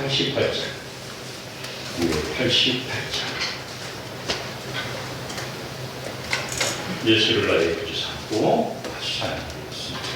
88장, 988장. 예수를 나의 구주 삼고 다시 찬양하겠습니다.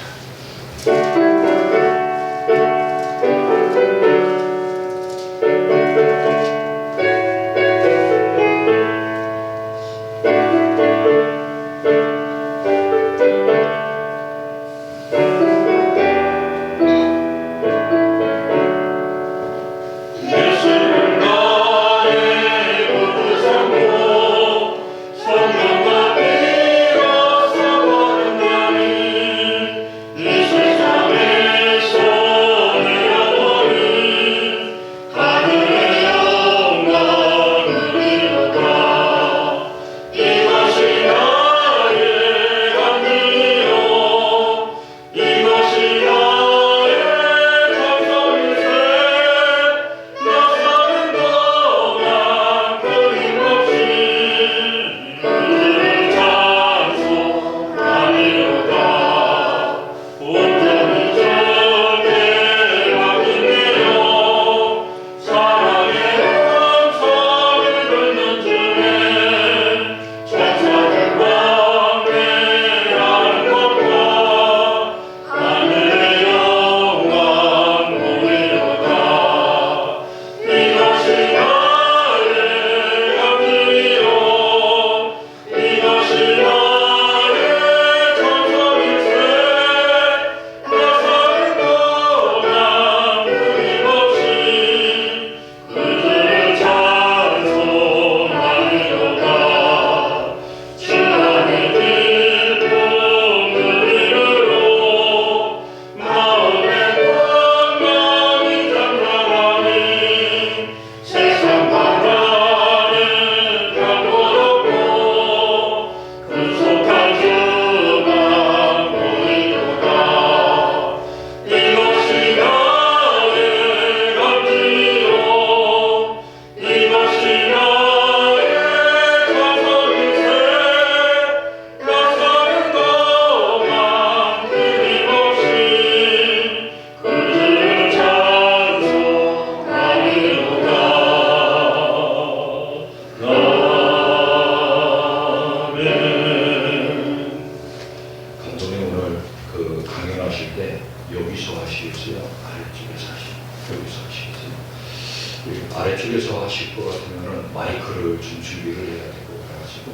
아래쪽에서 하실 것 같으면 마이크를 좀 준비를 해야 되고 그래가지고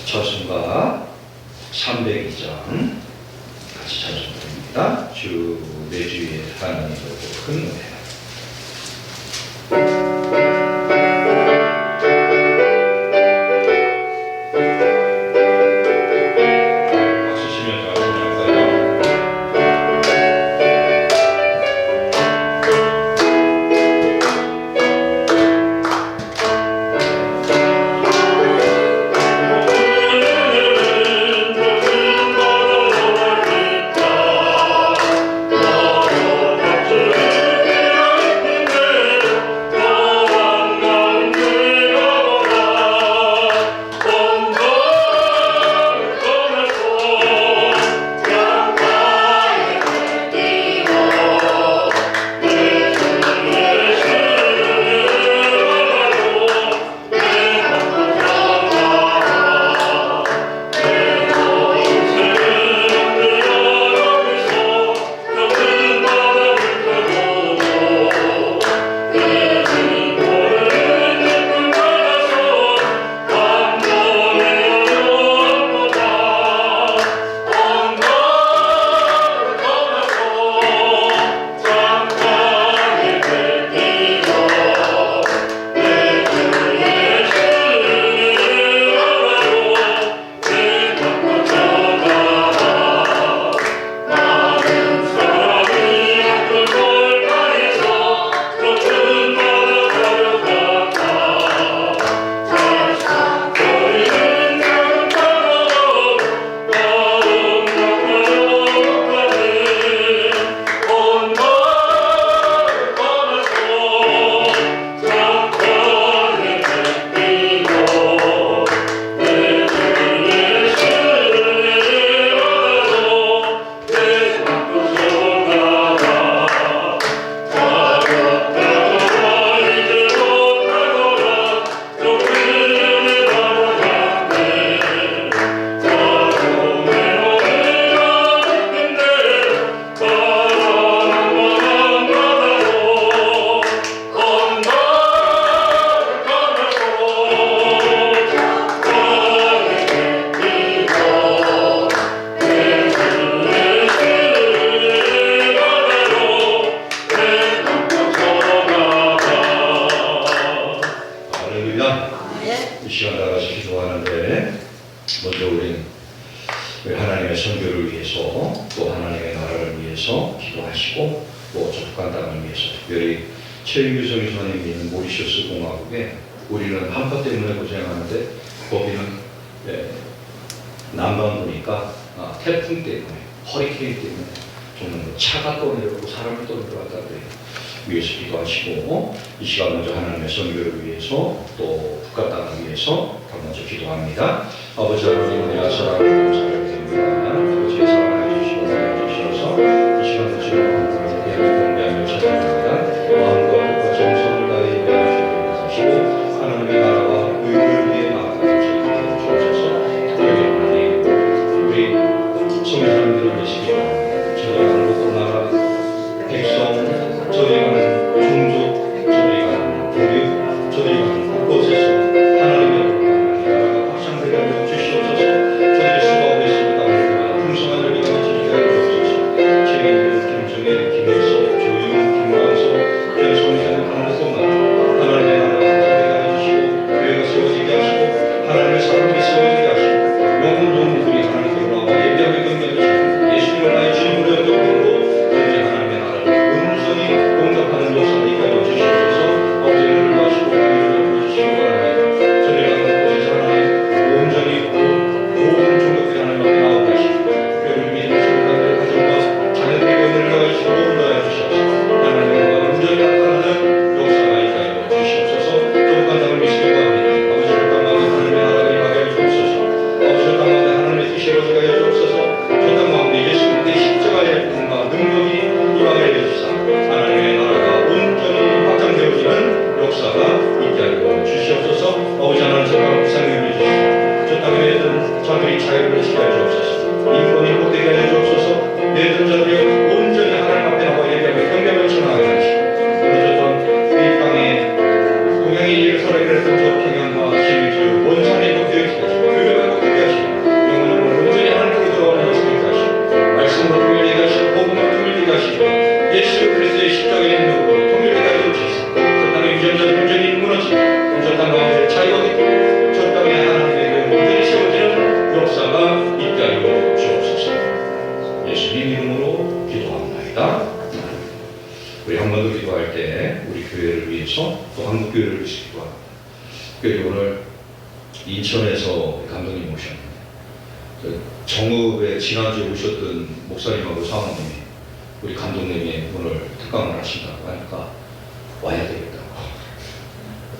저승가 302장 같이 찬송드립니다. 주 내 주위에 하나님의 큰 은혜. 주 땅을 위해서 특별히 최윤규성 선생님이 있는 모리셔스 공화국에 우리는 한파 때문에 고생하는데 거기는 남반도니까 태풍 때문에 허리케인 때문에 정말 차가 떠내려고 사람을 떠내려갔다 그래요. 위해서 기도하시고 이 시간 먼저 하나님의 선교를 위해서 또 국가 땅을 위해서 먼저 기도합니다. 아버지 하나님 내가 사랑하고 감사를 드립니다. 아버지의 사랑을 주시어서 이 시간도 지금 공개하며 찾아갑니다. 마음과 뜻과 정성을 다해 예배하시고 하시고 하나님의 나라와 의를 위해 나아가는 저희들에게 주옵소서. 특별히 하나님 우리 성도님들을 위시기 바랍니다. 저희 한국 나라 백성 저희가 종족 저희가 교육 저희가 곳곳에서 하나님의 나라가 확장되게 하여 주시옵소서. 저희의 수고하고 있습니다. 풍성한 열기가 주시게 하여 주옵소서. 최민규, 김정일, 김일성, 조용, 김광석, 변성현, 한국만 하나님의 나라가 확장되게 하여 주시고 교회가 세워지게 하시고 하나님의 사람이 세워지게 하시고 영혼 영혼들이 하나님께 돌아와 예배하게 경배하시고 예수님을 나의 주님으로 영접하고 이제 하나님의 나라를 온전히 공격하는 역사가 있게 하여 주시옵소서. 아버지를 도와주시고 하나님을 도와주시기 바랍니다. 저희가 곳에서 하나님 온전히 모든 종족들이 하나님 앞에 나오게 하시고 교회를 위해 주시는 가정과 자녀들에게 은혜를 더하시고 인도하여 주시옵소서. 하나님의 나라가 온전히 나타나는 역사가 있게 하여 주시옵소서. 조국한 땅을 미시기 바랍니다. 아버지를 땅마다 하나님의 나라가 임하게 하여 주옵소서. 아버지를 땅마다 하나님의 뜻이 이루어지게 하여 주옵소서. 저 땅 가운데 예수님의 십자가의 공과 능력이 임하게 하여 주옵소서. 하나님의 나라가 온전히 확장되어지는 역사가 있게 하여 주시옵소서. 아버지 하나님 저 땅을 불쌍히 여겨주시고 저 땅에 내든 자들이 자유를 지게 하여 주옵소서. 인권이 복되게 하여 주옵소서. 내든 자들이 온전히 하나님 앞에 나와 예배하며 경배하며 전하게 하시고 어느덧 이 땅에 동양의 일을 살아가게 했던 저 평양과 시리즈 원산의 복되게 하시고 교회가 복되게 하시고 영혼을 온전히 하나님께 돌아오는 것을 있게 하시고 말씀으로 통일되게 하시고 복음으로 통일되게 하시고 예수 그리스도의 십자가의 능력으로 통일되게 하여 주시고 저 땅의 유전자들 온전히 무너지고 저 땅 가운데 자유가 있고 저 땅에 하나님의 교회가 온전히 세워지는 역사가 있게 하여 주옵소서. 예수님 이름으로 기도합니다. 우리 한 번 더 기도할 때 우리 교회를 위해서 또 한국 교회를 위해서 기도합니다. 특별히 오늘 인천에서 감독님 오셨는데 정읍에 지난주에 오셨던 목사님하고 사모님이 우리 감독님이 오늘 특강을 하신다고 하니까 와야 되겠다고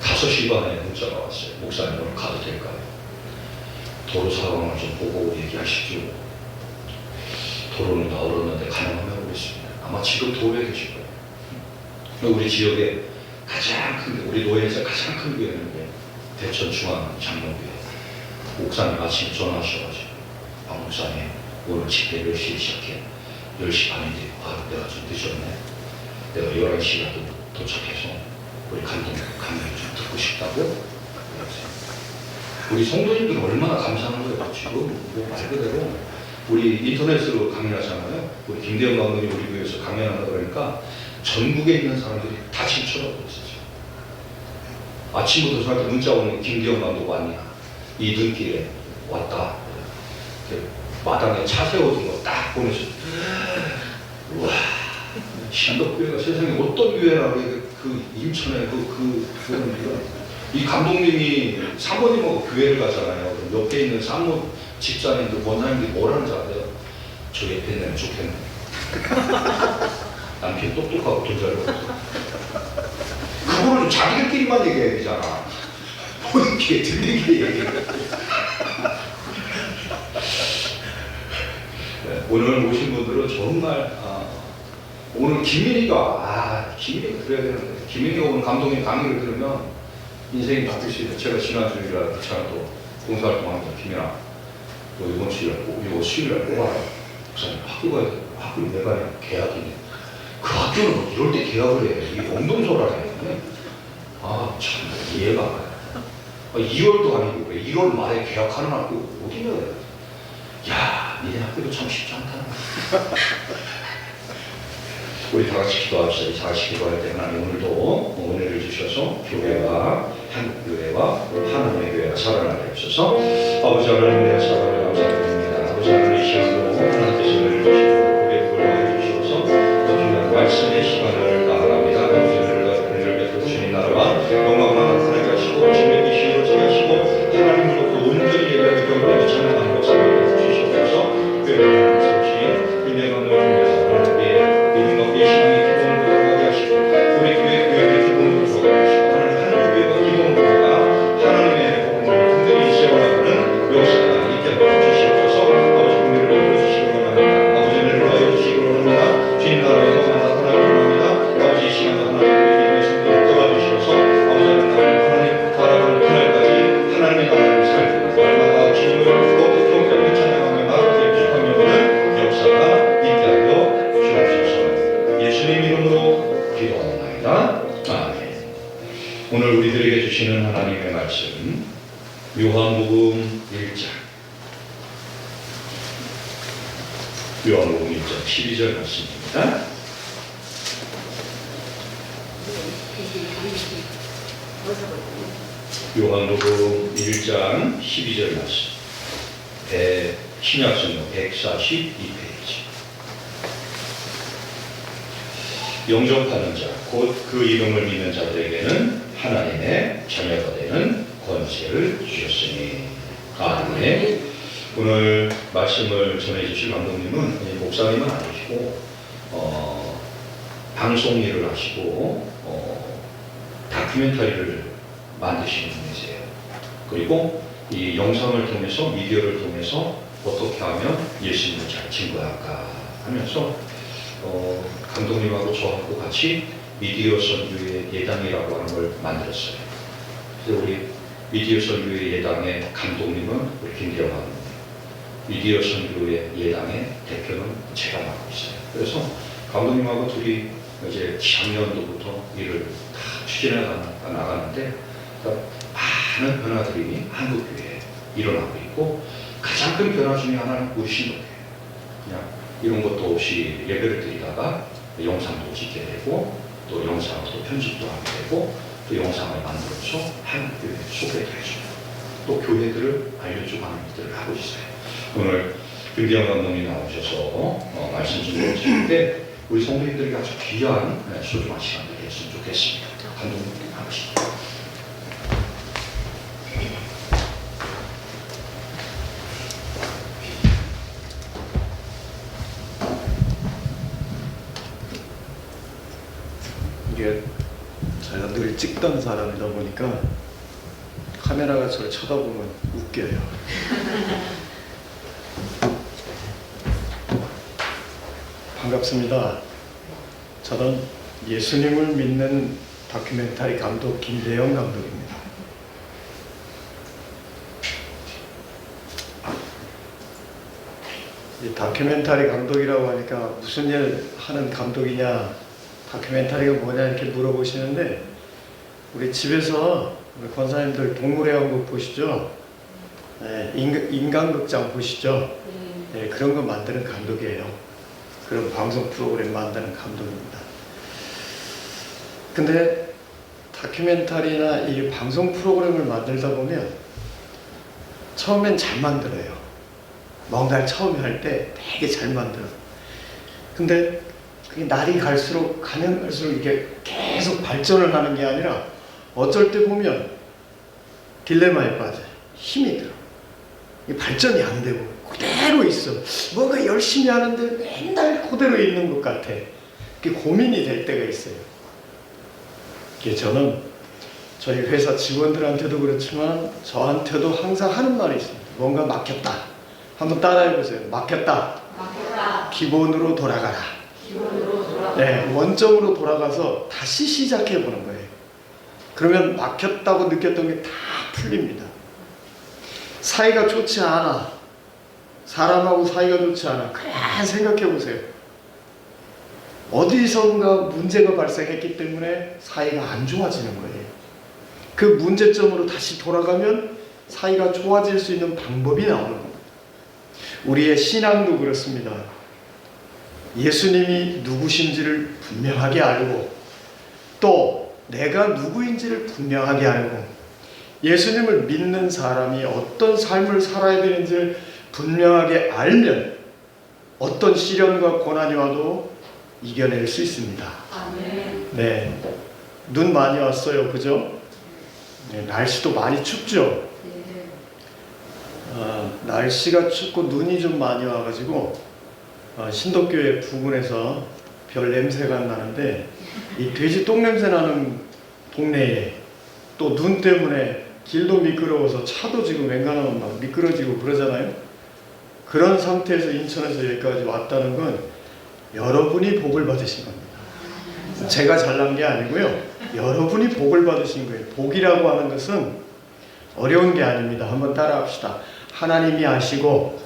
5시 반에 문자가 왔어요. 목사님 오늘 가도 될까요? 도로 상황을 좀 보고 얘기하시죠. 도로는 다 얼었는데 가능하면 오겠습니다. 아마 지금 도로에 계실 거예요. 우리 지역에 가장 큰 우리 노예에서 가장 큰 교회는 대천 중앙 장로교회. 목사님 아침에 전화하셔가지고 박 목사님 오늘 집회 몇 시에 시작해? 10시 반인데 내가 좀 늦었네. 내가 11시라도 도착해서 우리 감독님 강연을 좀 듣고 싶다고. 우리 성도님들은 얼마나 감사한 거예요. 지금 뭐 말 그대로 우리 인터넷으로 강연하잖아요. 우리 김대영 감독님 우리 교회에서 강연한다 그러니까 전국에 있는 사람들이 다 지금 쳐다보고 있었죠. 아침부터 저한테 문자 오는 김대영 감독 왔냐? 이 눈길에 왔다. 마당에 차 세워둔 거 딱 보면서 우와 신덕교회가 세상에 어떤 교회라고 그 인천에 이 감독님이 사모님하고 교회를 가잖아요. 옆에 있는 사모 집사님들 권사님들이 뭐라는지 아세요? 저 옆에 있는 좋겠네. 남편 똑똑하고 돈 잘 벌어서 그거는 자기들끼리만 얘기해야 되잖아. 본인 귀에 들리게 얘기해. 오늘 오신 분들은 정말 오늘 김민희가 그래야 되는데 김민희가 오늘 감독님 강의를 들으면 인생이 바뀔 수 있는. 제가 지난주일날 그렇잖아 또 봉사활동합니다. 김민아 너 이번 주일날 이거 수요일날 꼭 와라. 목사님 학교 가야 돼. 학교는 내가 아니라 계약이네. 그 학교는 이럴 때 계약을 해. 이 엉덩소라네. 참 이해가 안 가요. 2월도 아니고 왜 1월 말에 계약하는 학교 어디냐. 야, 니네 학교도 참 쉽지 않다. 우리 다 같이 기도합시다. 다 같이 기도할 때 하나님 오늘도 은혜를 주셔서 교회와 한국교회와 하나님의 교회가 살아나게 하셔서 아버지 하나님 내 사랑을 감사드립니다. 아버지 하나님 이 시간도 하나님께서 은혜를 주시고 고개 돌아가 주셔서 또 귀한 말씀의 시간을 영광을 나타나게 하시고 주님의 뜻이 이루어지게 하시고 하나님으로부터 온전히 예배하기 때문에 찬양하는 역사를 주시옵소서. 교회를 세우신 인내감을 통해서 하나님의 믿음과 신앙의 기본을 도달하게 하시고 우리 교회의 기본을 도달하게 하시고 하나님 한 교회가 기본으로가 하나님의 복음을 든든히 세워나가는 역사가 있게 하여 주시옵소서. 아버지 국민을 불러주시기 원합니다. 아버지 은혜를 하여 주시기 원합니다. 주님 나라의 영광을 나타나기 원합니다. 아버지 이 시간도 하나님의 말씀을 도와주셔서 아버지 하나님 바라보는 그날까지 하나님의 나라를 살고 날마다 주님을 더욱 경배하며 찬양하며 나아가게 축하하며 오는 역사가 있게 하여 주옵소서. 예수님 이름으로 기도하옵나이다. 아멘. 오늘 우리들에게 주시는 하나님의 말씀 요한복음 1장 12절 말씀입니다. 요한복음 1장 12절 말씀 신약성경 142페이지. 영접하는 자 곧 그 이름을 믿는 자들에게는 하나님의 자녀가 되는 권세를 주셨으니. 아멘. 오늘 말씀을 전해주실 감독님은 목사님은 아니시고 방송 일을 하시고 다큐멘터리를 만드시는 분이세요. 그리고 이 영상을 통해서 미디어를 통해서 어떻게 하면 예수님을 잘 증거할까 하면서 감독님하고 저하고 같이 미디어 선교의 예당이라고 하는 걸 만들었어요. 그래서 우리 미디어 선교의 예당의 감독님은 우리 김대영 감독님, 미디어 선교의 예당의 대표는 제가 맡고 있어요. 그래서 감독님하고 둘이 이제 작년도부터 일을 다 추진해 나가는데 많은 변화들이 한국교회에 일어나고 있고 가장 큰 변화 중에 하나는 우리 신도예요. 그냥 이런 것도 없이 예배를 드리다가 영상도 찍게 되고 또 영상도 편집도 하게 되고 또 영상을 만들어서 한국교회에 소개를 해주고 또 교회들을 알려주고 하는 일들을 하고 있어요. 오늘 김대영 감독님 나오셔서 말씀 좀 해주실 우리 성도님들에게 아주 귀한 소중한 시간을 했으면 좋겠습니다. 감독님 나오시죠. 이게 제가 늘 찍던 사람이다 보니까 카메라가 저를 쳐다보면 웃겨요. 반갑습니다. 저는 예수님을 믿는 다큐멘터리 감독 김대영 감독입니다. 이 다큐멘터리 감독이라고 하니까 무슨 일 하는 감독이냐, 다큐멘터리가 뭐냐 이렇게 물어보시는데 우리 집에서 우리 권사님들 동물의 보시죠? 네, 인간극장 보시죠? 네, 그런 거 만드는 감독이에요. 그런 방송 프로그램 만드는 감독입니다. 근데 다큐멘터리나 이 방송 프로그램을 만들다 보면 처음엔 잘 만들어요. 뭔가를 처음에 할 때 되게 잘 만들어요. 근데 그게 날이 갈수록 가면 갈수록 이게 계속 발전을 하는 게 아니라 어쩔 때 보면 딜레마에 빠져요. 힘이 들어. 이게 발전이 안 되고 그대로 있어. 뭔가 열심히 하는데 맨날 그대로 있는 것 같아. 그게 고민이 될 때가 있어요. 저는 저희 회사 직원들한테도 그렇지만 저한테도 항상 하는 말이 있습니다. 뭔가 막혔다. 한번 따라해보세요. 막혔다. 막혔다. 기본으로 돌아가라. 기본으로 돌아가라. 네, 원점으로 돌아가서 다시 시작해보는 거예요. 그러면 막혔다고 느꼈던 게 다 풀립니다. 사이가 좋지 않아. 사람하고 사이가 좋지 않아. 그냥 생각해보세요. 어디선가 문제가 발생했기 때문에 사이가 안 좋아지는 거예요. 그 문제점으로 다시 돌아가면 사이가 좋아질 수 있는 방법이 나오는 겁니다. 우리의 신앙도 그렇습니다. 예수님이 누구신지를 분명하게 알고 또 내가 누구인지를 분명하게 알고 예수님을 믿는 사람이 어떤 삶을 살아야 되는지를 분명하게 알면 어떤 시련과 고난이 와도 이겨낼 수 있습니다. 아멘. 네. 눈 많이 왔어요. 그죠? 네, 날씨도 많이 춥죠? 날씨가 춥고 눈이 좀 많이 와가지고 신덕교회 부근에서 별 냄새가 나는데 이 돼지 똥 냄새 나는 동네에 또 눈 때문에 길도 미끄러워서 차도 지금 웬간하면 막 미끄러지고 그러잖아요. 그런 상태에서 인천에서 여기까지 왔다는 건 여러분이 복을 받으신 겁니다. 제가 잘난 게 아니고요. 여러분이 복을 받으신 거예요. 복이라고 하는 것은 어려운 게 아닙니다. 한번 따라합시다. 하나님이 아시고,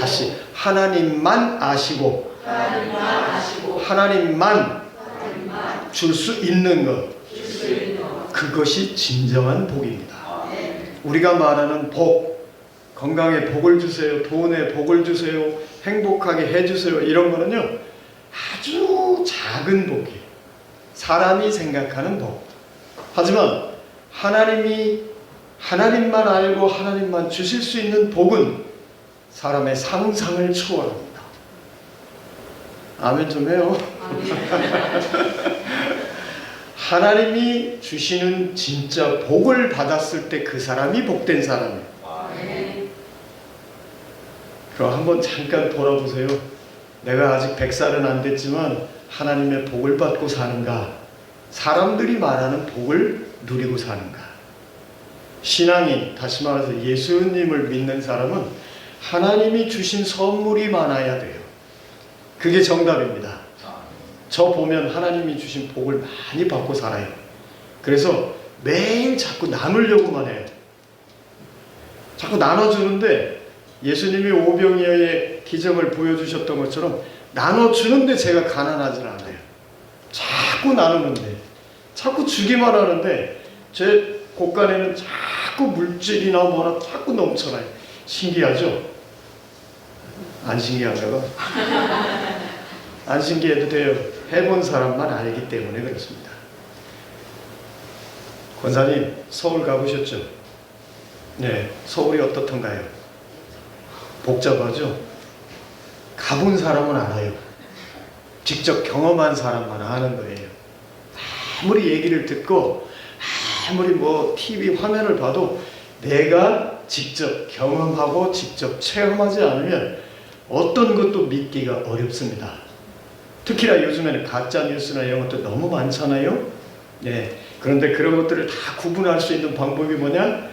다시 하나님만 아시고, 하나님만 줄 수 있는 것, 그것이 진정한 복입니다. 우리가 말하는 복, 건강에 복을 주세요, 돈에 복을 주세요, 행복하게 해주세요, 이런 거는요 아주 작은 복이에요. 사람이 생각하는 복. 하지만 하나님만 알고 하나님만 주실 수 있는 복은 사람의 상상을 초월합니다. 아멘 좀 해요. 하나님이 주시는 진짜 복을 받았을 때 그 사람이 복된 사람이에요. 그럼 한번 잠깐 돌아보세요. 내가 아직 100살은 안 됐지만 하나님의 복을 받고 사는가? 사람들이 말하는 복을 누리고 사는가? 신앙인, 다시 말해서 예수님을 믿는 사람은 하나님이 주신 선물이 많아야 돼요. 그게 정답입니다. 저 보면 하나님이 주신 복을 많이 받고 살아요. 그래서 매일 자꾸 나누려고만 해요. 자꾸 나눠주는데 예수님이 오병이어의 기적을 보여주셨던 것처럼 나눠주는데 제가 가난하지 않아요. 자꾸 나누는데, 자꾸 주기만 하는데 제 곳간에는 자꾸 물질이나 뭐나 자꾸 넘쳐나요. 신기하죠? 안 신기한가요? 안 신기해도 돼요. 해본 사람만 알기 때문에 그렇습니다. 권사님, 서울 가보셨죠? 네, 서울이 어떻던가요? 복잡하죠? 가본 사람은 알아요. 직접 경험한 사람만 아는 거예요. 아무리 얘기를 듣고 아무리 뭐 TV 화면을 봐도 내가 직접 경험하고 직접 체험하지 않으면 어떤 것도 믿기가 어렵습니다. 특히나 요즘에는 가짜 뉴스나 이런 것도 너무 많잖아요. 네, 그런데 그런 것들을 다 구분할 수 있는 방법이 뭐냐?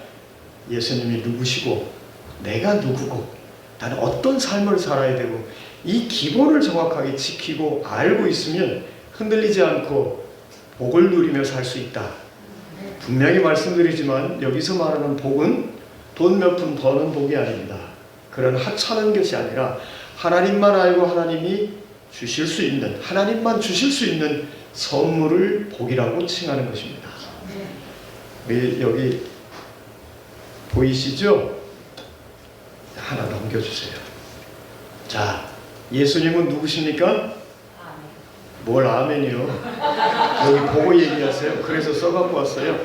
예수님이 누구시고 내가 누구고 나는 어떤 삶을 살아야 되고 이 기본을 정확하게 지키고 알고 있으면 흔들리지 않고 복을 누리며 살 수 있다. 분명히 말씀드리지만 여기서 말하는 복은 돈 몇 푼 버는 복이 아닙니다. 그런 하찮은 것이 아니라 하나님만 알고 하나님이 주실 수 있는, 하나님만 주실 수 있는 선물을 복이라고 칭하는 것입니다. 여기 보이시죠? 하나 넘겨주세요. 자, 예수님은 누구십니까? 뭘 아멘이요? 여기 보고 얘기하세요. 그래서 써갖고 왔어요.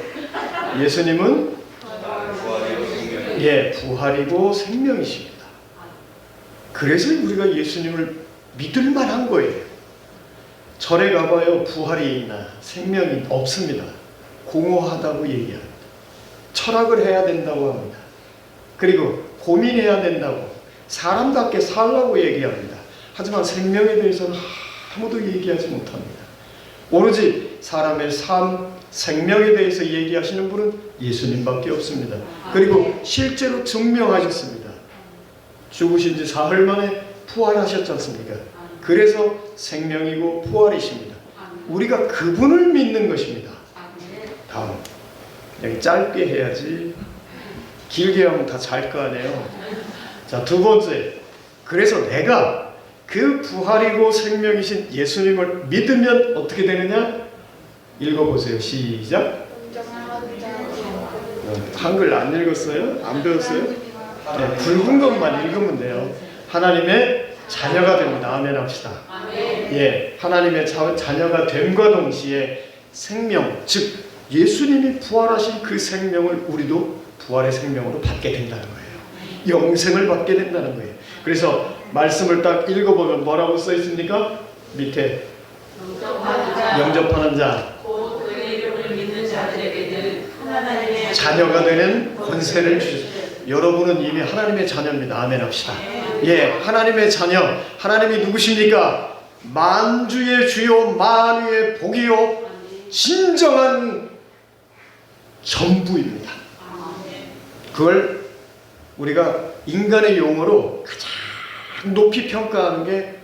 예수님은 부활이고 생명이십니다. 그래서 우리가 예수님을 믿을 만한 거예요. 절에 가봐요. 부활이 있나 생명이 없습니다. 공허하다고 얘기합니다. 철학을 해야 된다고 합니다. 그리고 고민해야 된다고, 사람답게 살라고 얘기합니다. 하지만 생명에 대해서는 아무도 얘기하지 못합니다. 오로지 사람의 삶, 생명에 대해서 얘기하시는 분은 예수님밖에 없습니다. 그리고 실제로 증명하셨습니다. 죽으신 지 사흘 만에 부활하셨지 않습니까? 그래서 생명이고 부활이십니다. 우리가 그분을 믿는 것입니다. 다음, 여기 짧게 해야지 길게 하면 다 잘 거 아니에요. 자, 두 번째, 그래서 내가 그 부활이고 생명이신 예수님을 믿으면 어떻게 되느냐? 읽어보세요. 시작. 한글 안 읽었어요? 안 배웠어요? 네, 굵은 것만 읽으면 돼요. 하나님의 자녀가 됩니다. 아멘 합시다. 예, 하나님의 자녀가 됨과 동시에 생명, 즉 예수님이 부활하신 그 생명을 우리도 부활의 생명으로 받게 된다는 거예요. 영생을 받게 된다는 거예요. 그래서 말씀을 딱 읽어보면 뭐라고 써 있습니까? 밑에 영접하는 자, 하나님의 자녀가 되는 권세를 주셨습니다. 여러분은 이미 하나님의 자녀입니다. 아멘 합시다. 예, 하나님의 자녀. 하나님이 누구십니까? 만주의 주요 만유의 복이요 진정한 전부입니다. 그걸 우리가 인간의 용어로 가장 높이 평가하는 게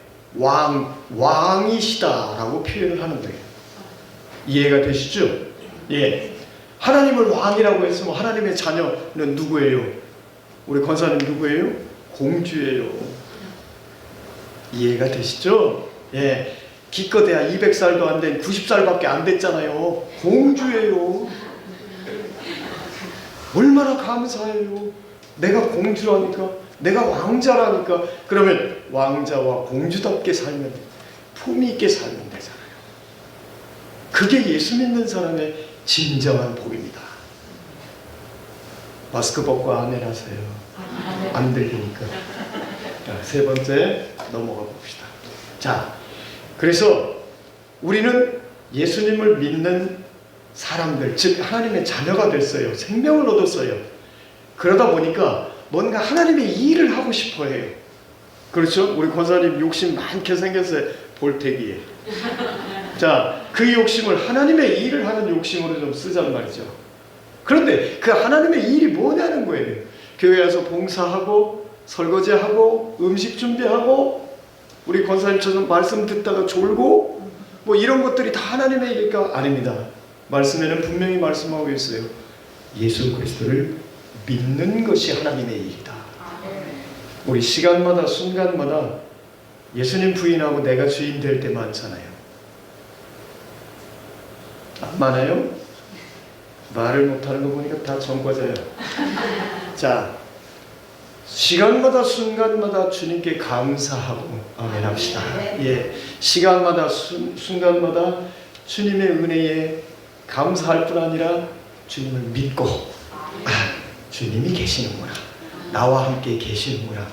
왕이시다라고 표현을 하는 거예요. 이해가 되시죠? 예. 하나님을 왕이라고 했으면 하나님의 자녀는 누구예요? 우리 권사님 누구예요? 공주예요. 이해가 되시죠? 예. 기껏해야 200살도 안 된 90살밖에 안 됐잖아요. 공주예요. 얼마나 감사해요. 내가 공주라니까, 내가 왕자라니까. 그러면 왕자와 공주답게 살면 돼. 품위 있게 살면 되잖아요. 그게 예수 믿는 사람의 진정한 복입니다. 마스크 벗고 아멘 하세요. 안 들리니까. 자, 세 번째 넘어가 봅시다. 자, 그래서 우리는 예수님을 믿는 사람들, 즉 하나님의 자녀가 됐어요. 생명을 얻었어요. 그러다 보니까 뭔가 하나님의 일을 하고 싶어 해요. 그렇죠? 우리 권사님 욕심 많게 생겼어요. 볼테기에. 자, 그 욕심을 하나님의 일을 하는 욕심으로 좀 쓰자는 말이죠. 그런데 그 하나님의 일이 뭐냐는 거예요. 교회 와서 봉사하고 설거지하고 음식 준비하고 우리 권사님처럼 말씀 듣다가 졸고 뭐 이런 것들이 다 하나님의 일일까? 아닙니다. 말씀에는 분명히 말씀하고 있어요. 예수 그리스도를 믿는 것이 하나님의 일이다. 우리 시간마다 순간마다 예수님 부인하고 내가 주인 될 때 많잖아요. 안 많아요? 말을 못하는 거 보니까 다 전과자예요. 자, 시간마다 순간마다 주님께 감사하고 아멘 합시다. 예, 시간마다 순간마다 주님의 은혜에 감사할 뿐 아니라 주님을 믿고 주님이 계시는구나, 나와 함께 계시는구나,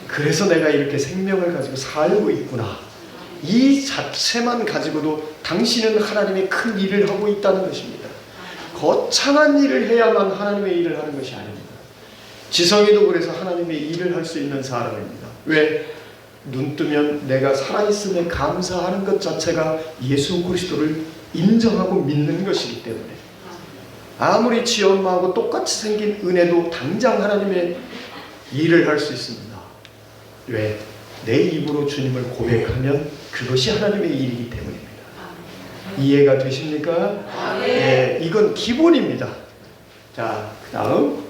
그래서 내가 이렇게 생명을 가지고 살고 있구나, 이 자체만 가지고도 당신은 하나님의 큰 일을 하고 있다는 것입니다. 거창한 일을 해야만 하나님의 일을 하는 것이 아닙니다. 지성이도 그래서 하나님의 일을 할 수 있는 사람입니다. 왜? 눈 뜨면 내가 살아있음에 감사하는 것 자체가 예수 그리스도를 인정하고 믿는 것이기 때문에 아무리 지 엄마하고 똑같이 생긴 은혜도 당장 하나님의 일을 할 수 있습니다. 왜? 내 입으로 주님을 고백하면 그것이 하나님의 일이기 때문입니다. 이해가 되십니까? 네, 이건 기본입니다. 자, 그 다음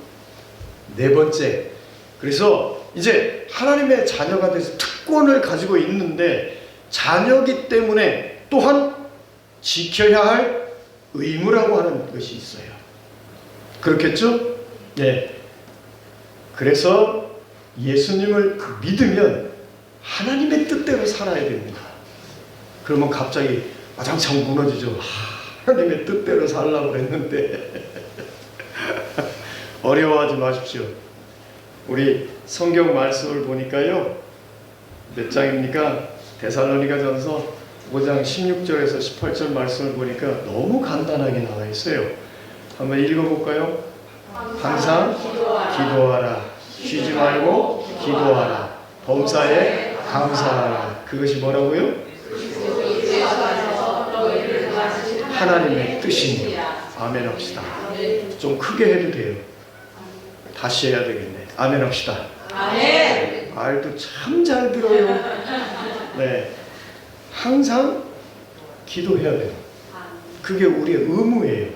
네 번째. 그래서 이제 하나님의 자녀가 돼서 특권을 가지고 있는데 자녀기 때문에 또한 지켜야 할 의무라고 하는 것이 있어요. 그렇겠죠? 네. 그래서 예수님을 믿으면 하나님의 뜻대로 살아야 됩니다. 그러면 갑자기 와장창 무너지죠. 하나님의 뜻대로 살려고 그랬는데 어려워하지 마십시오. 우리 성경 말씀을 보니까요, 몇 장입니까? 데살로니가전서 5장 16절에서 18절 말씀을 보니까 너무 간단하게 나와 있어요. 한번 읽어볼까요? 항상 기도하라. 쉬지 말고 기도하라. 범사에 감사하라. 그것이 뭐라고요? 하나님의 뜻입니다. 아멘 합시다. 좀 크게 해도 돼요. 다시 해야 되겠네. 아멘 합시다. 아멘. 말도 참 잘 들어요. 네, 항상 기도해야 돼요. 그게 우리의 의무예요.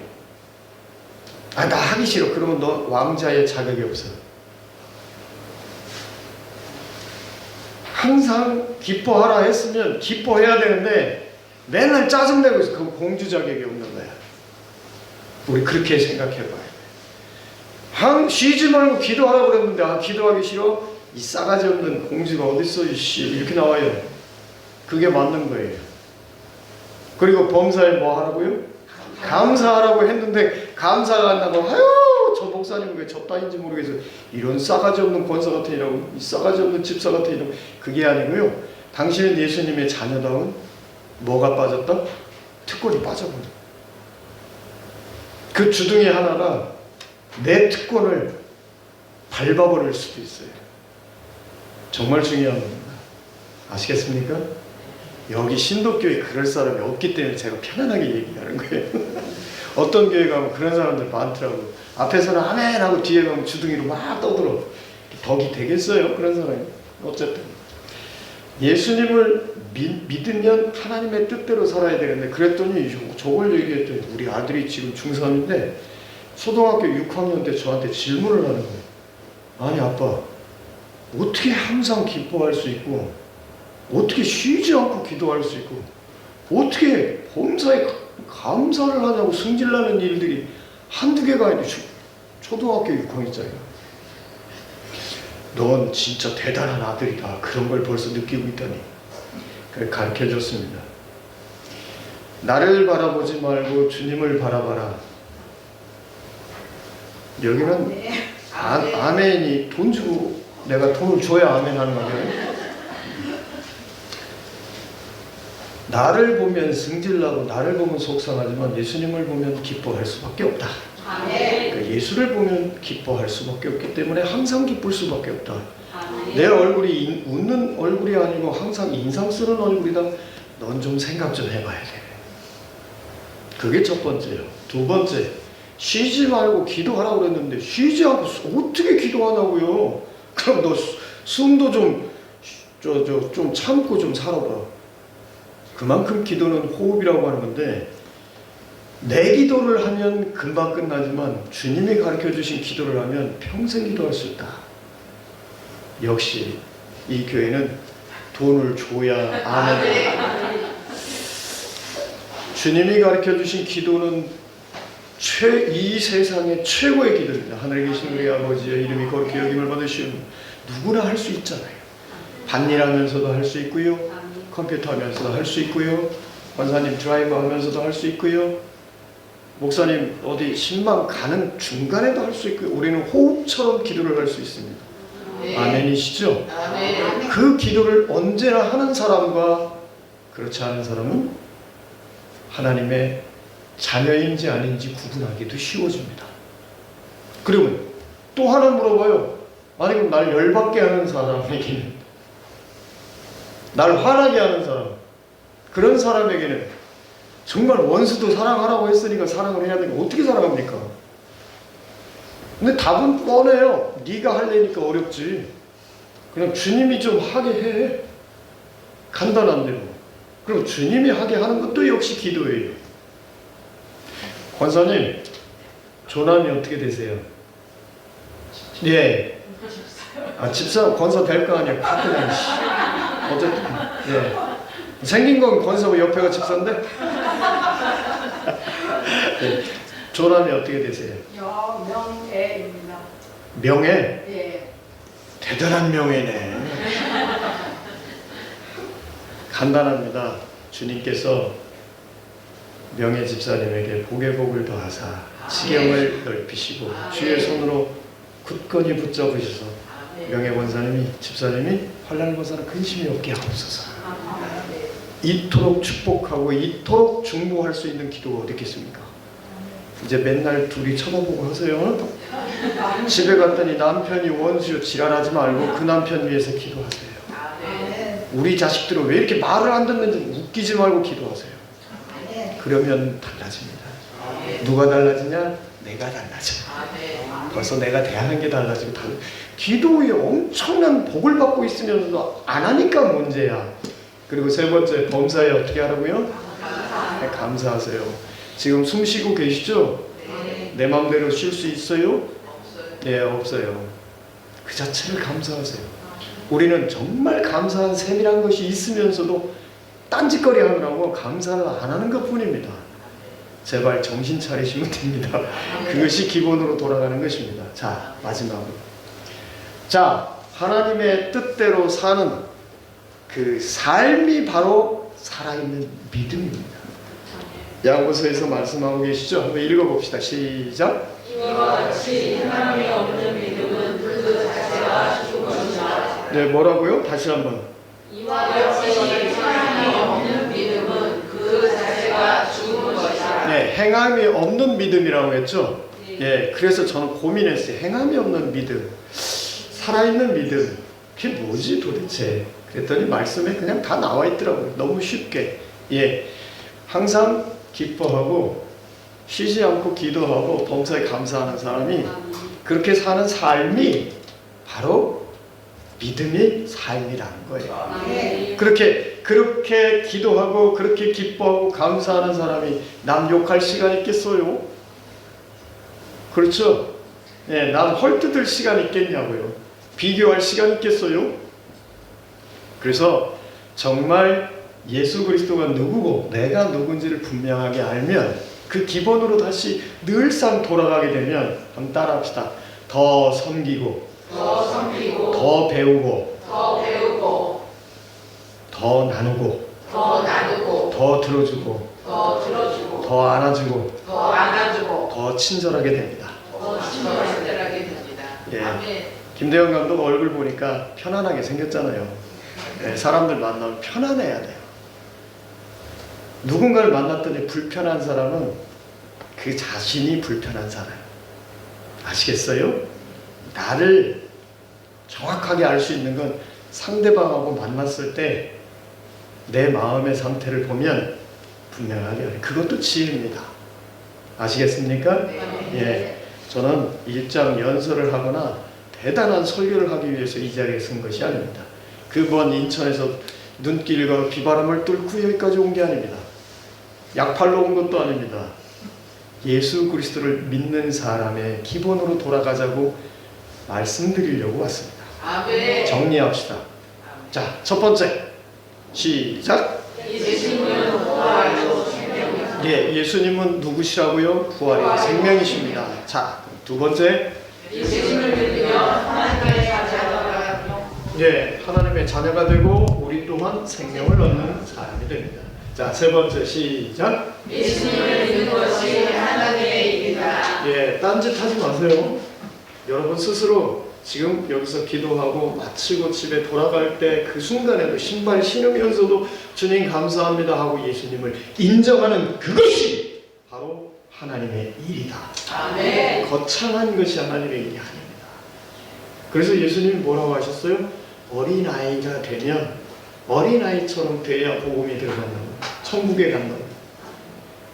아, 나 하기 싫어. 그러면 너 왕자의 자격이 없어. 항상 기뻐하라 했으면 기뻐해야 되는데 맨날 짜증내고 있어. 그거 공주 자격이 없는 거야. 우리 그렇게 생각해봐요. 쉬지 말고 기도하라고 그랬는데 아, 기도하기 싫어? 이 싸가지 없는 공주가 어딨어 이렇게 나와요. 그게 맞는 거예요. 그리고 범사에 뭐 하라고요? 감사하라고 했는데 감사가 안 나고 아유 저 목사님 왜 저 따인지 모르겠어요. 이런 싸가지 없는 권사 같은 이라고, 이 싸가지 없는 집사 같은 이라고. 그게 아니고요. 당신은 예수님의 자녀다운 뭐가 빠졌다? 특권이 빠져버려. 그 주둥이 하나가 내 특권을 밟아버릴 수도 있어요. 정말 중요한 겁니다. 아시겠습니까? 여기 신도교회 그럴 사람이 없기 때문에 제가 편안하게 얘기하는 거예요. 어떤 교회 가면 그런 사람들 많더라고요. 앞에서는 아멘 하고 뒤에 가면 주둥이로 막 떠들어. 덕이 되겠어요? 그런 사람이. 어쨌든 예수님을 믿으면 하나님의 뜻대로 살아야 되는데, 그랬더니 저걸 얘기했더니 우리 아들이 지금 중3인데 초등학교 6학년 때 저한테 질문을 하는 거예요. 아니 아빠, 어떻게 항상 기뻐할 수 있고, 어떻게 쉬지 않고 기도할 수 있고, 어떻게 범사에 감사를 하냐고 승질나는 일들이 한두 개가 아니고 초등학교 6학년짜리가. 넌 진짜 대단한 아들이다. 그런 걸 벌써 느끼고 있다니. 그걸 가르쳐줬습니다. 나를 바라보지 말고 주님을 바라봐라. 여기는 아멘이 돈 주고 내가 돈을 줘야 아멘 하는 거예요. 나를 보면 승질나고 나를 보면 속상하지만 예수님을 보면 기뻐할 수밖에 없다. 그러니까 예수를 보면 기뻐할 수밖에 없기 때문에 항상 기쁠 수밖에 없다. 내 얼굴이 웃는 얼굴이 아니고 항상 인상 쓰는 얼굴이다. 넌 좀 생각 좀 해봐야 돼. 그게 첫 번째요. 두 번째, 쉬지 말고 기도하라고 그랬는데 쉬지 않고 어떻게 기도하냐고요. 그럼 너 숨도 좀 참고 좀 살아봐. 그만큼 기도는 호흡이라고 하는 건데, 내 기도를 하면 금방 끝나지만 주님이 가르쳐주신 기도를 하면 평생 기도할 수 있다. 역시 이 교회는 돈을 줘야 아멘. 주님이 가르쳐주신 기도는 이 세상의 최고의 기도입니다. 하늘에 계신 우리 아버지의 이름이 거룩히 여김을 받으시오. 누구나 할 수 있잖아요. 밭일하면서도 할 수 있고요, 컴퓨터 하면서도 할 수 있고요, 권사님 드라이브 하면서도 할 수 있고요, 목사님 어디 신방 가는 중간에도 할 수 있고요. 우리는 호흡처럼 기도를 할 수 있습니다. 아멘이시죠? 아멘. 그 기도를 언제나 하는 사람과 그렇지 않은 사람은 하나님의 자녀인지 아닌지 구분하기도 쉬워집니다. 그러면 또 하나 물어봐요. 아니 그럼 날 열받게 하는 사람에게는, 날 화나게 하는 사람, 그런 사람에게는 정말 원수도 사랑하라고 했으니까 사랑을 해야 되니까 어떻게 사랑합니까? 근데 답은 뻔해요. 네가 하려니까 어렵지. 그냥 주님이 좀 하게 해. 간단한 대로. 그럼 주님이 하게 하는 것도 역시 기도예요. 권사님, 조남이 어떻게 되세요? 예. 집사 권사 될 거 아니야. 그냥 어쨌든 예. 생긴 건 권사고 옆에가 집사인데. 예. 조남이 어떻게 되세요? 명예입니다. 명예? 예. 대단한 명예네. 간단합니다. 주님께서 명예 집사님에게 복의 복을 더하사 지경을 넓히시고 주의 손으로 굳건히 붙잡으셔서 명예 권사님이 집사님이 환난 권사는 근심이 없게 하옵소서. 이토록 축복하고 이토록 중보할 수 있는 기도가 어디 있겠습니까? 이제 맨날 둘이 쳐다보고 하세요. 집에 갔더니 남편이 원수요 지랄하지 말고 그 남편 위해서 기도하세요. 우리 자식들은 왜 이렇게 말을 안 듣는지 웃기지 말고 기도하세요. 그러면 달라집니다. 누가 달라지냐? 내가 달라져. 벌써 내가 대하는 게 달라지고 기도에 엄청난 복을 받고 있으면서도 안 하니까 문제야. 그리고 세 번째, 범사에 어떻게 하라고요? 네, 감사하세요. 지금 숨 쉬고 계시죠? 내 마음대로 쉴 수 있어요? 네, 없어요. 그 자체를 감사하세요. 우리는 정말 감사한 셈이란 것이 있으면서도 딴짓거리 하느라고 감사를 안 하는 것 뿐입니다. 제발 정신 차리시면 됩니다. 그것이 기본으로 돌아가는 것입니다. 자, 마지막으로. 자, 하나님의 뜻대로 사는 그 삶이 바로 살아있는 믿음입니다. 야고보서에서 말씀하고 계시죠? 한번 읽어봅시다. 시작. 이와 같이 하나님이 없는 믿음은 그 자체가 죽은 것이라. 네, 뭐라고요? 다시 한번. 이와 같이 하나님이 없는 믿음은 그 자체가 죽은 것이라. 네, 행함이 없는 믿음이라고 했죠. 예, 그래서 저는 고민했어요. 행함이 없는 믿음, 살아있는 믿음, 그게 뭐지 도대체? 그랬더니 말씀에 그냥 다 나와 있더라고요. 너무 쉽게. 예, 항상 기뻐하고 쉬지 않고 기도하고 범사에 감사하는 사람이 그렇게 사는 삶이 바로 믿음의 삶이라는 거예요. 그렇게 기도하고 그렇게 기뻐하고 감사하는 사람이 남 욕할 시간 있겠어요? 그렇죠? 예, 남 헐뜯을 시간 있겠냐고요? 비교할 시간 있겠어요? 그래서 정말 예수 그리스도가 누구고 내가 누군지를 분명하게 알면 그 기본으로 다시 늘상 돌아가게 되면 한번 따라합시다. 더 섬기고 더 배우고 더 나누고 더 들어주고 더 안아주고 더 친절하게 됩니다. 예. 김대현 감독 얼굴 보니까 편안하게 생겼잖아요. 예, 사람들 만나면 편안해야 돼요. 누군가를 만났더니 불편한 사람은 그 자신이 불편한 사람. 아시겠어요? 나를 정확하게 알 수 있는 건 상대방하고 만났을 때 내 마음의 상태를 보면 분명하게 알아요. 그것도 지혜입니다. 아시겠습니까? 예, 저는 일장 연설을 하거나 대단한 설교를 하기 위해서 이 자리에 선 것이 아닙니다. 그 먼 인천에서 눈길과 비바람을 뚫고 여기까지 온 게 아닙니다. 약팔로 온 것도 아닙니다. 예수 그리스도를 믿는 사람의 기본으로 돌아가자고 말씀드리려고 왔습니다. 아멘. 정리합시다. 자, 첫 번째 시작. 예수님은 부활이요 생명이요. 예, 예수님은 누구시라고요? 부활이요 생명이십니다. 자, 두 번째. 예수님을 믿으면 하나님의 자녀가 되며 예, 하나님의 자녀가 되고 우리 또한 생명을 얻는 사람이 됩니다. 자, 세 번째 시작. 예수님을 믿는 것이 하나님의 일이다. 예, 딴짓 하지 마세요. 여러분 스스로 지금 여기서 기도하고 마치고 집에 돌아갈 때 그 순간에도 신발 신으면서도 주님 감사합니다 하고 예수님을 인정하는 그것이 바로 하나님의 일이다. 아멘. 거창한 것이 하나님의 일이 아닙니다. 그래서 예수님이 뭐라고 하셨어요? 어린아이가 되면 어린아이처럼 돼야 복음이 들어간다고, 천국에 간다고.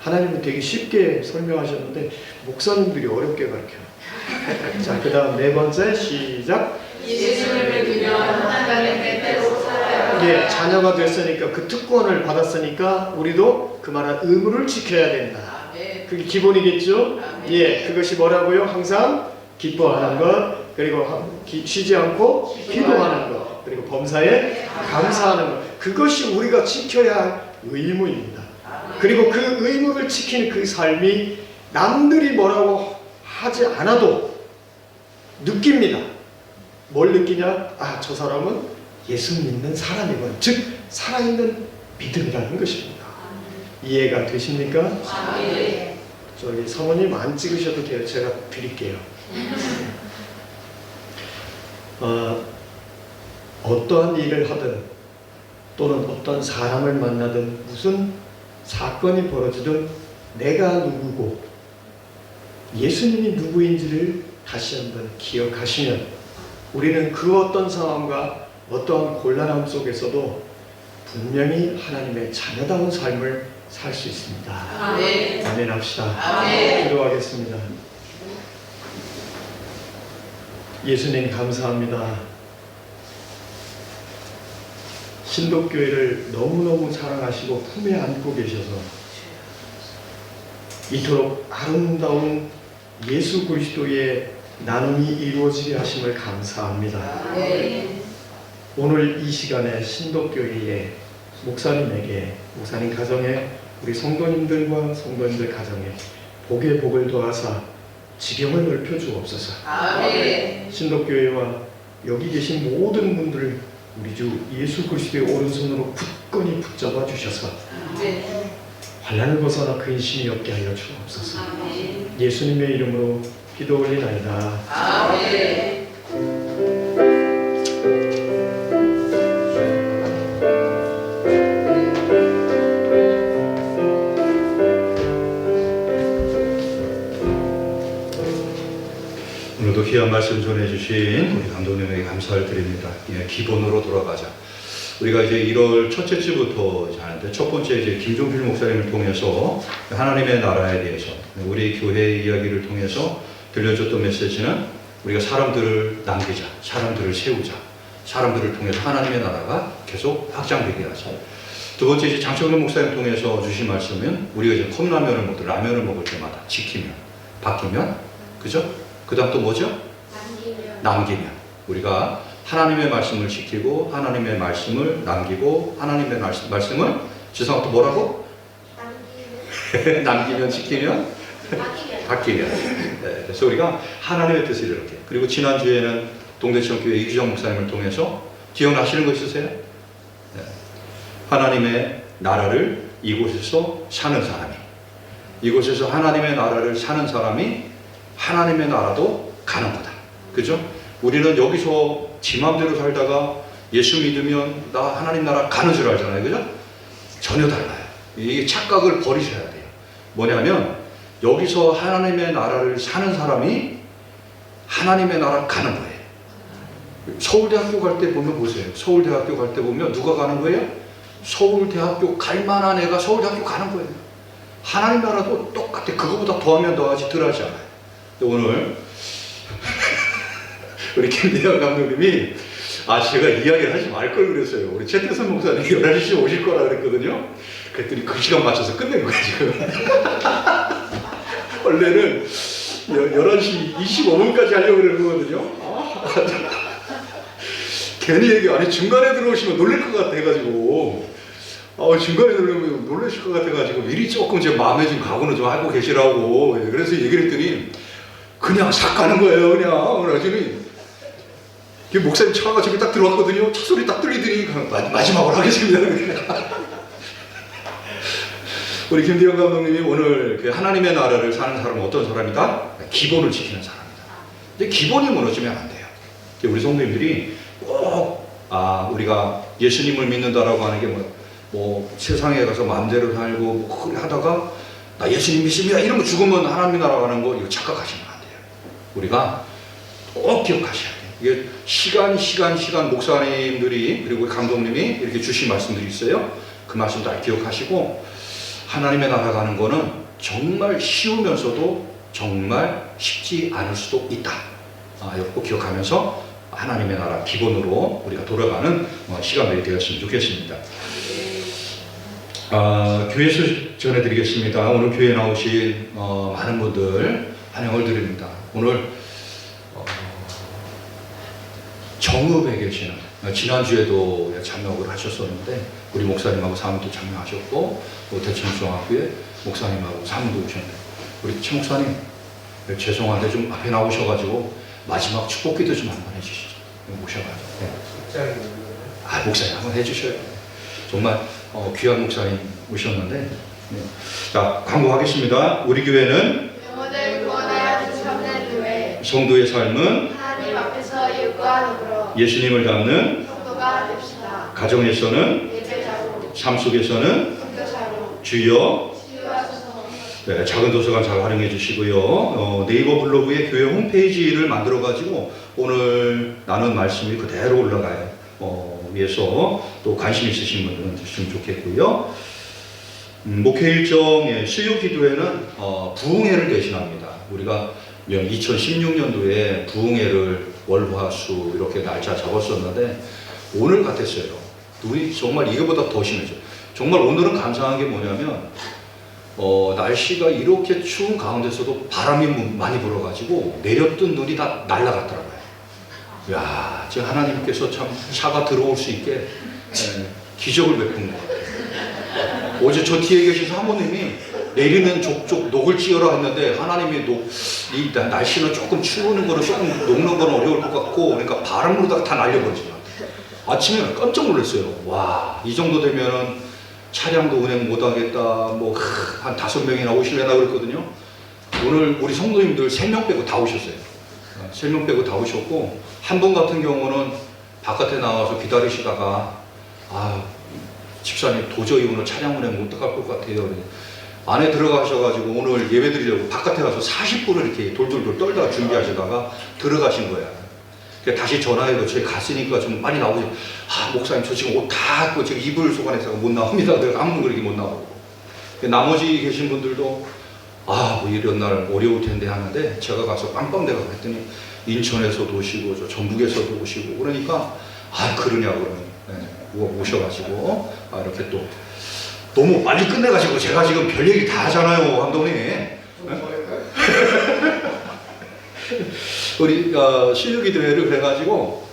하나님은 되게 쉽게 설명하셨는데 목사님들이 어렵게 가르쳐요. 자, 그 다음 네 번째 시작. 예수님을 믿으면 하나님의 때로 살아야 한다. 예, 자녀가 됐으니까 그 특권을 받았으니까 우리도 그만한 의무를 지켜야 된다. 아멘. 그게 기본이겠죠? 아멘. 예, 그것이 뭐라고요? 항상 기뻐하는 것, 그리고 쉬지 않고 기도하는 것, 그리고 범사에 감사하는 것. 그것이 우리가 지켜야 할 의무입니다. 그리고 그 의무를 지키는 그 삶이 남들이 뭐라고 하지 않아도 느낍니다. 뭘 느끼냐? 아, 저 사람은 예수 믿는 사람이군. 즉 살아있는 믿음이라는 것입니다. 이해가 되십니까? 아멘. 저기 사모님 안 찍으셔도 돼요. 제가 드릴게요. 어떠한 일을 하든 또는 어떤 사람을 만나든 무슨 사건이 벌어지든 내가 누구고 예수님이 누구인지를 다시 한번 기억하시면 우리는 그 어떤 상황과 어떠한 곤란함 속에서도 분명히 하나님의 자녀다운 삶을 살 수 있습니다. 아멘. 아멘 합시다. 아멘. 기도하겠습니다. 예수님 감사합니다. 신독교회를 너무너무 사랑하시고 품에 안고 계셔서 이토록 아름다운 예수 그리스도의 나눔이 이루어지게 하심을 감사합니다. 아멘. 오늘 이 시간에 신독교회의 목사님에게, 목사님 가정에, 우리 성도님들과 성도님들 가정에 복의 복을 더하사 지경을 넓혀 주옵소서. 아멘. 신독교회와 여기 계신 모든 분들을 우리 주 예수 그리스도의 오른손으로 굳건히 붙잡아 주셔서 아멘. 환난을 벗어나 근심이 없게 하여 주옵소서. 아멘. 예수님의 이름으로 기도 올리나이다. 아멘. 오늘도 귀한 말씀 전해주신 우리 감독님에게 감사를 드립니다. 예, 기본으로 돌아가자. 우리가 이제 1월 첫째 주부터 하는데 첫 번째 이제 김종필 목사님을 통해서 하나님의 나라에 대해서 우리 교회 이야기를 통해서 들려줬던 메시지는 우리가 사람들을 남기자, 사람들을 세우자, 사람들을 통해서 하나님의 나라가 계속 확장되게 하자. 두 번째 이제 장철근 목사님 통해서 주신 말씀은 우리가 이제 컵라면을 먹든 라면을 먹을 때마다 지키면, 바뀌면, 그죠? 그 다음 또 뭐죠? 남기면. 우리가 하나님의 말씀을 지키고 하나님의 말씀을 남기고 하나님의 말씀을 지성아 또 뭐라고? 남기면 지키면 바뀌면. 네, 그래서 우리가 하나님의 뜻을 이렇게. 그리고 지난주에는 동대천교회 이규정 목사님을 통해서 기억나시는 거 있으세요? 네. 하나님의 나라를 이곳에서 사는 사람이, 이곳에서 하나님의 나라를 사는 사람이 하나님의 나라도 가는 거다. 그죠? 우리는 여기서 지 맘대로 살다가 예수 믿으면 나 하나님 나라 가는 줄 알잖아요. 그죠? 전혀 달라요. 이 착각을 버리셔야 돼요. 뭐냐면 여기서 하나님의 나라를 사는 사람이 하나님의 나라 가는 거예요. 서울대학교 갈 때 보면 보세요. 서울대학교 갈 때 보면 누가 가는 거예요? 서울대학교 갈 만한 애가 서울대학교 가는 거예요. 하나님 나라도 똑같아. 그거보다 더하면 더하지 덜하지 않아요. 오늘 우리 김대현 감독님이 제가 이야기를 하지 말 걸 그랬어요. 우리 최태선 목사님 11시에 오실 거라 그랬거든요. 그랬더니 그 시간 맞춰서 끝낸 거예요 지금. 원래는 11시 25분까지 하려고 그러는 거거든요. 괜히 얘기 아니 중간에 들어오시면 놀랄 것 같아 가지고 중간에 들어오면 놀라실 것 같아가지고 미리 조금 제 마음에 좀 각오는 좀 하고 계시라고. 그래서 얘기를 했더니 그냥 싹 가는 거예요. 그냥 그래가지고 목사님 차가 집에 딱 들어왔거든요. 차 소리 딱 들리더니 마지막으로 하겠습니다. 우리 김대현 감독님이 오늘 그 하나님의 나라를 사는 사람은 어떤 사람이다? 기본을 지키는 사람이다. 근데 기본이 무너지면 안 돼요. 우리 성도님들이 꼭 우리가 예수님을 믿는다라고 하는 게 뭐 세상에 가서 마음대로 살고 뭐 하다가 나 예수님 믿습니다 이러면 죽으면 하나님 나라 가는 거 이거 착각하시면 안 돼요. 우리가 꼭 기억하셔야 돼요. 이게 시간 목사님들이 그리고 감독님이 이렇게 주신 말씀들이 있어요. 그 말씀 다 기억하시고 하나님의 나라 가는 거는 정말 쉬우면서도 정말 쉽지 않을 수도 있다. 이거 꼭 기억하면서 하나님의 나라 기본으로 우리가 돌아가는 시간들이 되었으면 좋겠습니다. 교회 소식 전해드리겠습니다. 오늘 교회에 나오신 많은 분들 환영을 드립니다. 오늘 정읍에 계시는 지난주에도 참여를 하셨었는데 우리 목사님하고 사모도 참여하셨고 또 대천중학교에 목사님하고 사모도 오셨는데 우리 최 목사님 죄송한데 좀 앞에 나오셔가지고 마지막 축복기도 좀 한번 해주시죠. 모셔가지고 목사님 한번 해주셔요. 정말 귀한 목사님 오셨는데 네. 자 광고하겠습니다. 우리 교회는 영혼을 구원하여 참된 교회, 성도의 삶은 하나님 앞에서 이웃과 더불어 예수님을 닮는 성도가 됩시다. 가정에서는 예배자로, 삶 속에서는 선교사로 주여 치유하소서. 네, 작은 도서관 잘 활용해 주시고요. 네이버 블로그에 교회 홈페이지를 만들어 가지고 오늘 나눈 말씀이 그대로 올라가요. 위해서 또 관심 있으신 분들은 주시면 좋겠고요. 목회 일정의 수요 기도회는 부흥회를 대신합니다. 우리가 2016년도에 부흥회를 월화수 이렇게 날짜 잡았었는데 오늘 같았어요. 우리 정말 이거보다 더 심해져. 정말 오늘은 감사한 게 뭐냐면 날씨가 이렇게 추운 가운데서도 바람이 많이 불어가지고 내렸던 눈이 다 날아갔더라고요. 야, 지금 하나님께서 참 차가 들어올 수 있게 기적을 베푼 것 같아요. 어제 저 뒤에 계신 사모님이 내리는 족족 녹을 찌어라 했는데 하나님이 이 날씨는 조금 추우는 거는 조금 녹는 건 어려울 것 같고 그러니까 바람으로 다 날려버리지. 아침에 깜짝 놀랐어요. 와, 이 정도 되면은 차량도 운행 못하겠다. 한 5명이나 오실래나 그랬거든요. 오늘 우리 성도님들 3명 빼고 다 오셨어요. 3명 빼고 다 오셨고 한 분 같은 경우는 바깥에 나와서 기다리시다가 집사님 도저히 오늘 차량 운행 못 갈 것 같아요. 안에 들어가셔가지고 오늘 예배 드리려고 바깥에 가서 40분을 이렇게 돌돌돌 떨다가 준비하시다가 들어가신 거야. 그래서 다시 전화해서 저희 갔으니까 좀 빨리 나오세요. 아, 목사님 저 지금 옷 다 입고 지금 이불 속안에서 못 나옵니다. 내가 아무 그렇게 못 나오고. 나머지 계신 분들도 아, 뭐 이런 날 어려울 텐데 하는데 제가 가서 빵빵대가 했더니 인천에서도 오시고 저 전북에서도 오시고 그러니까 아, 그러냐고 그러니 오셔가지고 아, 이렇게 또 너무 빨리 끝내가지고 제가 지금 별 얘기 다 하잖아요, 감독님. 우리 신유기도회를 그래가지고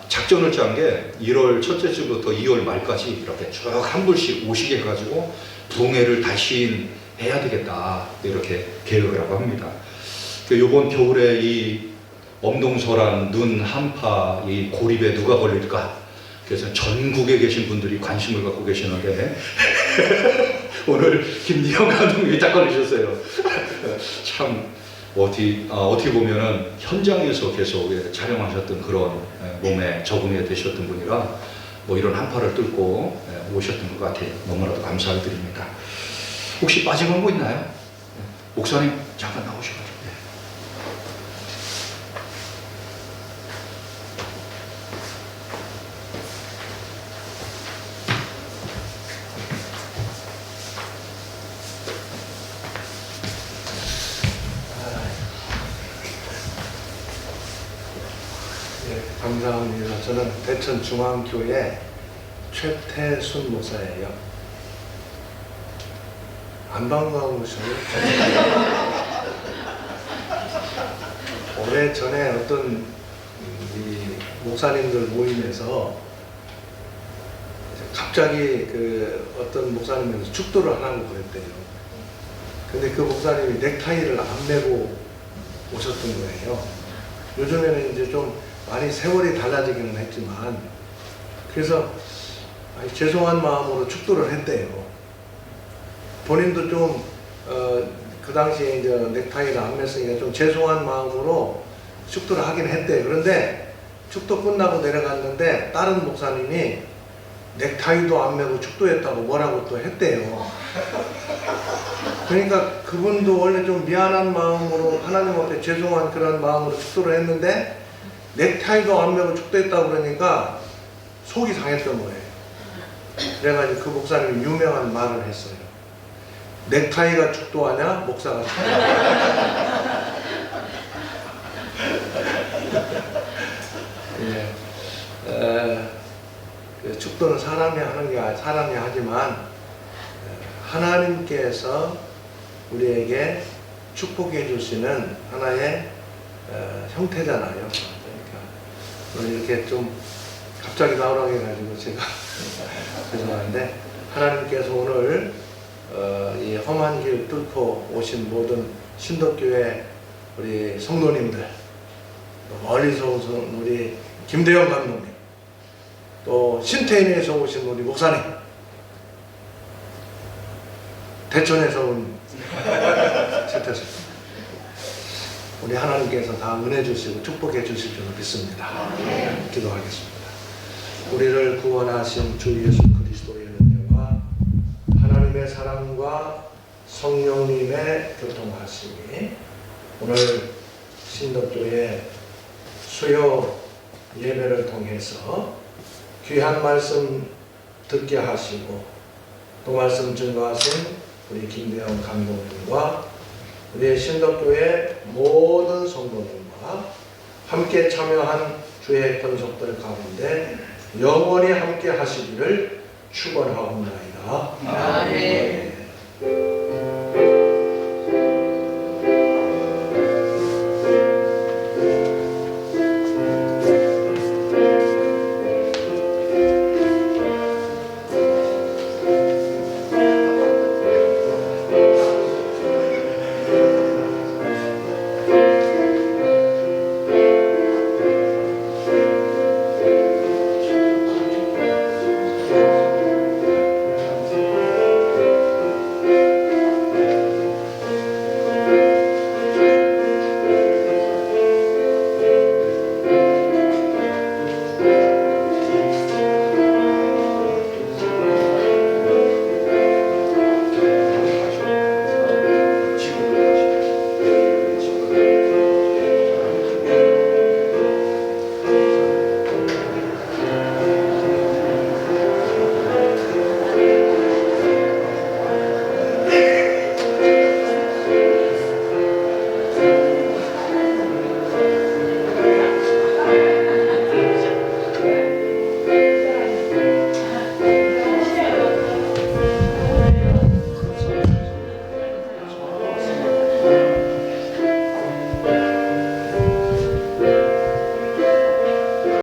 작전을 짠 게 1월 첫째 주부터 2월 말까지 이렇게 쭉 한 분씩 오시게 해가지고 부흥회를 다시 해야 되겠다 이렇게 계획을 하고 합니다. 이번 겨울에 이 엄동설한 눈 한파 이 고립에 누가 걸릴까? 그래서 전국에 계신 분들이 관심을 갖고 계시는데 오늘 김리영 감독님이 딱 걸리셨어요. 참 어떻게 보면은 현장에서 계속 촬영하셨던 그런 몸에 적응이 되셨던 분이라 뭐 이런 한파를 뚫고 오셨던 것 같아요. 너무나도 감사를 드립니다. 혹시 빠진 거 있나요? 목사님 잠깐 나오셔가지고. 감사합니다. 저는 대천중앙교회 최태순 목사예요. 안 반가우셔요? 오래 전에 어떤 이 목사님들 모임에서 갑자기 어떤 목사님에서 축도를 하라고 그랬대요. 근데 그 목사님이 넥타이를 안 메고 오셨던 거예요. 요즘에는 이제 좀 많이 세월이 달라지기는 했지만 그래서 죄송한 마음으로 축도를 했대요. 본인도 좀 그 당시에 이제 넥타이를 안 맸으니까 좀 죄송한 마음으로 축도를 하긴 했대요. 그런데 축도 끝나고 내려갔는데 다른 목사님이 넥타이도 안 매고 축도했다고 뭐라고 또 했대요. 그러니까 그분도 원래 좀 미안한 마음으로 하나님 앞에 죄송한 그런 마음으로 축도를 했는데 넥타이도 안 매고 축도했다고 그러니까 속이 상했던 거예요. 그래가지고 그 목사님이 유명한 말을 했어요. 넥타이가 축도하냐? 목사가 축도하냐? 축도는 사람이 하는 게 사람이 하지만 하나님께서 우리에게 축복해 주시는 하나의 형태잖아요. 그러니까 이렇게 좀 갑자기 나오라고 해가지고 제가 죄송한데 하나님께서 오늘 이 험한 길 뚫고 오신 모든 신덕교회 우리 성도님들, 또 멀리서 오신 우리 김대영 감독님, 또 신태인에서 오신 우리 목사님, 대천에서 온 최태수, 우리 하나님께서 다 은혜 주시고 축복해 주실 줄 믿습니다. 기도하겠습니다. 우리를 구원하신 주 예수 그리스도의 은혜와 하나님의 사랑과 성령님의 교통하심이 오늘 신덕교회 수요 예배를 통해서 귀한 말씀 듣게 하시고 또 말씀 증거하신 우리 김대영 감독님과 우리 신덕교회 모든 성도님과 함께 참여한 주의 권속들 가운데 영원히 함께 하시기를 축원하옵나이다. 아멘.